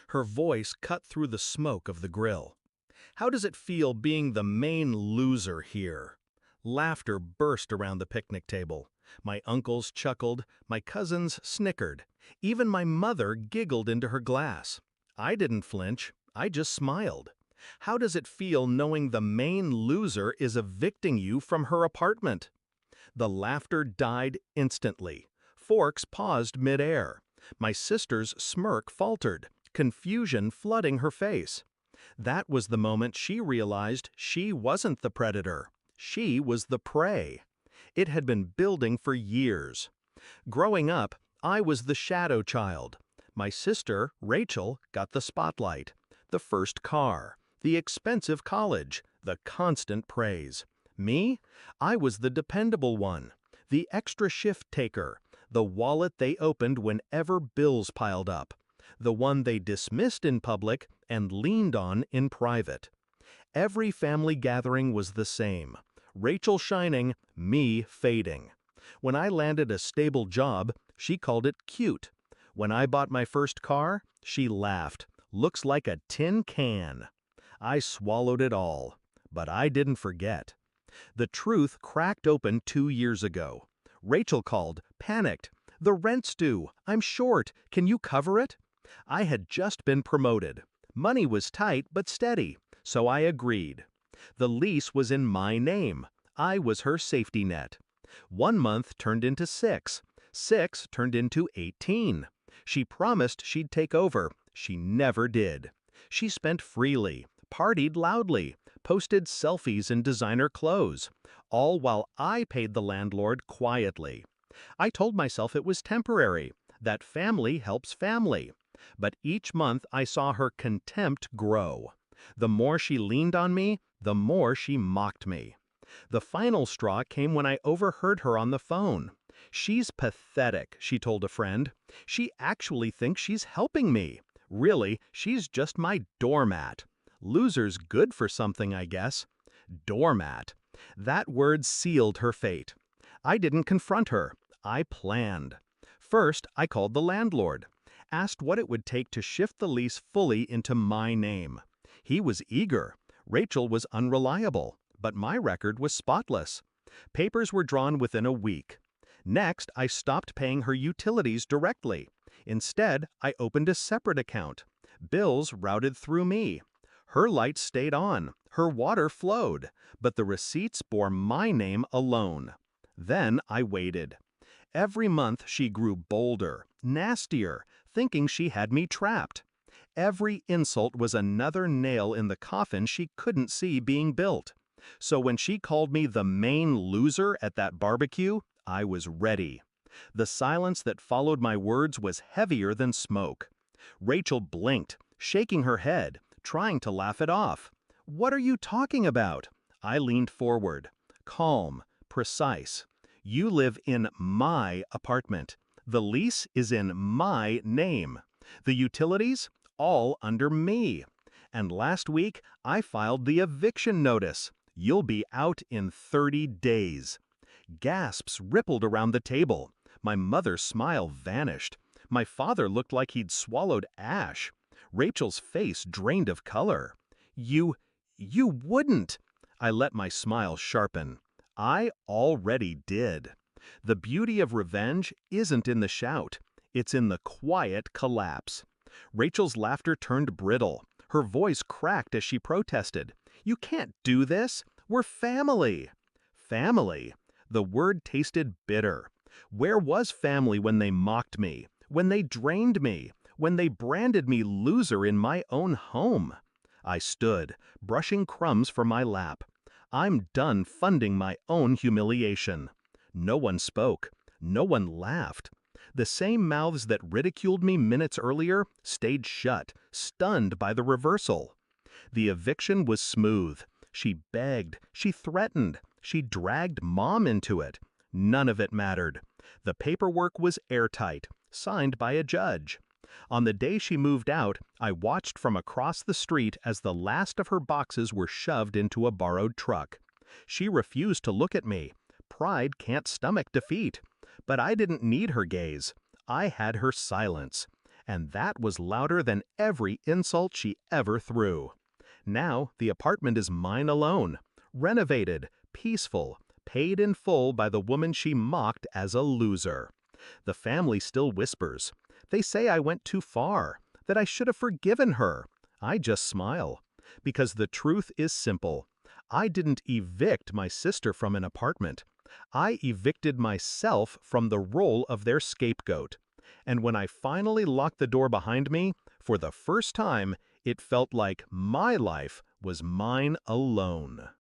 Her voice cut through the smoke of the grill. "How does it feel being the main loser here?" Laughter burst around the picnic table. My uncles chuckled, my cousins snickered. Even my mother giggled into her glass. I didn't flinch, I just smiled. "How does it feel knowing the main loser is evicting you from her apartment?" The laughter died instantly. Forks paused midair. My sister's smirk faltered, confusion flooding her face. That was the moment she realized she wasn't the predator. She was the prey. It had been building for years. Growing up, I was the shadow child. My sister, Rachel, got the spotlight. The first car, the expensive college, the constant praise. Me? I was the dependable one, the extra shift taker, the wallet they opened whenever bills piled up, the one they dismissed in public and leaned on in private. Every family gathering was the same. Rachel shining, me fading. When I landed a stable job, she called it cute. When I bought my first car, she laughed. "Looks like a tin can." I swallowed it all. But I didn't forget. The truth cracked open 2 years ago. Rachel called, panicked. "The rent's due. I'm short. Can you cover it?" I had just been promoted. Money was tight but steady, so I agreed. The lease was in my name. I was her safety net. 1 month turned into 6. 6 turned into 18. She promised she'd take over. She never did. She spent freely, partied loudly, posted selfies in designer clothes, all while I paid the landlord quietly. I told myself it was temporary, that family helps family. But each month I saw her contempt grow. The more she leaned on me, the more she mocked me. The final straw came when I overheard her on the phone. "She's pathetic," she told a friend. "She actually thinks she's helping me. Really, she's just my doormat." Loser's good for something, I guess. Doormat. That word sealed her fate. I didn't confront her. I planned. First, I called the landlord. Asked what it would take to shift the lease fully into my name. He was eager. Rachel was unreliable, but my record was spotless. Papers were drawn within a week. Next, I stopped paying her utilities directly. Instead, I opened a separate account. Bills routed through me. Her lights stayed on, her water flowed, but the receipts bore my name alone. Then I waited. Every month she grew bolder, nastier, thinking she had me trapped. Every insult was another nail in the coffin she couldn't see being built. So when she called me the main loser at that barbecue, I was ready. The silence that followed my words was heavier than smoke. Rachel blinked, shaking her head, trying to laugh it off. "What are you talking about?" I leaned forward, calm, precise. "You live in my apartment. The lease is in my name. The utilities, all under me. And last week, I filed the eviction notice. You'll be out in 30 days. Gasps rippled around the table. My mother's smile vanished. My father looked like he'd swallowed ash. Rachel's face drained of color. You wouldn't." I let my smile sharpen. I already did. The beauty of revenge isn't in the shout. It's in the quiet collapse. Rachel's laughter turned brittle. Her voice cracked as she protested. "You can't do this. We're family." Family. The word tasted bitter. Where was family when they mocked me, when they drained me, when they branded me loser in my own home? I stood, brushing crumbs from my lap. I'm done funding my own humiliation. No one spoke. No one laughed. The same mouths that ridiculed me minutes earlier stayed shut, stunned by the reversal. The eviction was smooth. She begged, she threatened, she dragged Mom into it. None of it mattered. The paperwork was airtight, signed by a judge. On the day she moved out, I watched from across the street as the last of her boxes were shoved into a borrowed truck. She refused to look at me. Pride can't stomach defeat. But I didn't need her gaze. I had her silence. And that was louder than every insult she ever threw. Now the apartment is mine alone, renovated, peaceful, paid in full by the woman she mocked as a loser. The family still whispers. They say I went too far, that I should have forgiven her. I just smile. Because the truth is simple. I didn't evict my sister from an apartment. I evicted myself from the role of their scapegoat. And when I finally locked the door behind me, for the first time, it felt like my life was mine alone.